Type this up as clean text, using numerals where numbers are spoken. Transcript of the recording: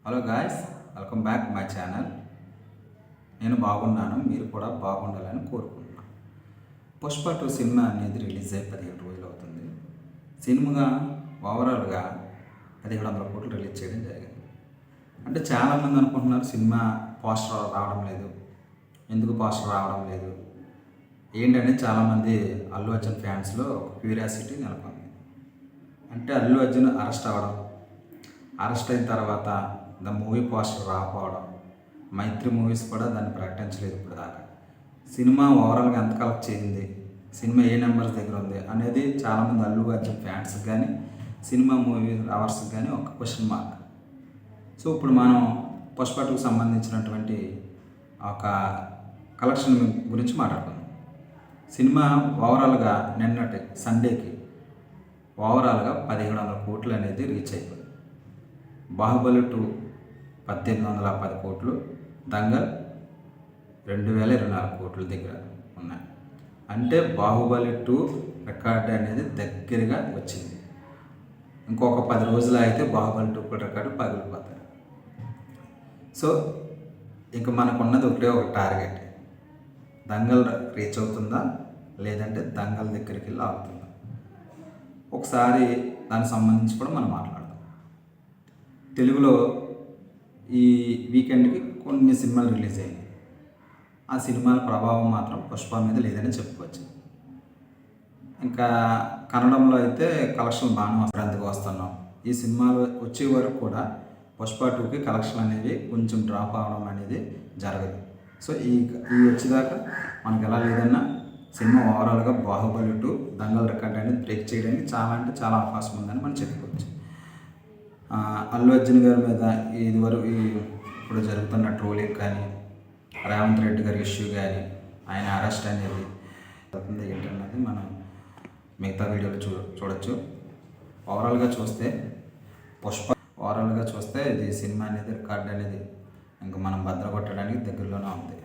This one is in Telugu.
Hello guys, welcome back my channel. నేను బాగున్నాను, మీరు కూడా బాగుండాలని కోరుకుంటున్నాను. పుష్ప 2 సినిమా అనేది రిలీజ్ అయ్యి 17 రోజులు అవుతుంది. సినిమాగా ఓవరాల్గా 1700 కోట్లు రిలీజ్ చేయడం జరిగింది. అంటే చాలామంది అనుకుంటున్నారు సినిమా పోస్టర్ రావడం లేదు, ఎందుకు పోస్టర్ రావడం లేదు ఏంటంటే చాలామంది అల్లు అర్జున్ ఫ్యాన్స్లో క్యూరియాసిటీ నెలకొంది. అంటే అల్లు అర్జున్ అరెస్ట్ అయిన తర్వాత ద మూవీ పోస్టర్ రాకపోవడం, మైత్రి మూవీస్ కూడా దాన్ని ప్రకటించలేదు ఇప్పుడు దాకా. సినిమా ఓవరాల్గా ఎంత కలెక్ట్ చేసింది, సినిమా ఏ నెంబర్స్ దగ్గర ఉంది అనేది చాలామంది అల్లు అర్జున్ ఫ్యాన్స్కి కానీ సినిమా మూవీ లవర్స్కి కానీ ఒక క్వశ్చన్ మార్క్. సో ఇప్పుడు మనం పుష్ప 2కి సంబంధించినటువంటి ఒక కలెక్షన్ గురించి మాట్లాడుకుందాం. సినిమా ఓవరాల్గా నిన్నటి సండేకి ఓవరాల్గా 1700 కోట్లు అనేది రీచ్ అయిపోయింది. బాహుబలి 2 1810 కోట్లు, దంగల్ 2024 కోట్ల దగ్గర ఉన్నాయి. అంటే బాహుబలి 2 రికార్డ్ అనేది దగ్గరగా వచ్చింది. ఇంకొక 10 రోజులు అయితే బాహుబలి 2 రికార్డు పగిలిపోతాయి. సో ఇక మనకున్నది ఒక టార్గెట్, దంగల్ రీచ్ అవుతుందా లేదంటే దంగల్ దగ్గరికి వెళ్ళి ఆగుతుందా. ఒకసారి దానికి సంబంధించి కూడా మనం మాట్లాడదాం. తెలుగులో ఈ వీకెండ్కి కొన్ని సినిమాలు రిలీజ్ అయ్యాయి. ఆ సినిమాల ప్రభావం మాత్రం పుష్ప మీద లేదని చెప్పుకోవచ్చు. ఇంకా కన్నడంలో అయితే కలెక్షన్ బాగానే వస్తానికి వస్తున్నాం. ఈ సినిమాలు వచ్చే వరకు కూడా పుష్ప 2కి కలెక్షన్ అనేది కొంచెం డ్రాప్ అవడం అనేది జరగదు. సో ఈ వచ్చేదాకా మనకు ఎలా లేదన్నా సినిమా ఓవరాల్గా బాహుబలి 2 దంగల్ రికార్డ్ అనేది బ్రేక్ చేయడానికి చాలా అంటే చాలా అవకాశం ఉందని మనం చెప్పుకోవచ్చు. అల్లు అర్జున్ గారి మీద ఇప్పుడు జరుగుతున్న ట్రోలింగ్ కానీ, రేవంత్ రెడ్డి గారి ఇష్యూ కానీ, ఆయన అరెస్ట్ అనేది ఏంటన్నది మనం మిగతా వీడియోలో చూడొచ్చు. ఓవరాల్గా చూస్తే ఇది సినిమా అనేది రికార్డ్ అనేది ఇంకా మనం భద్రపట్టడానికి దగ్గరలోనే ఉంది.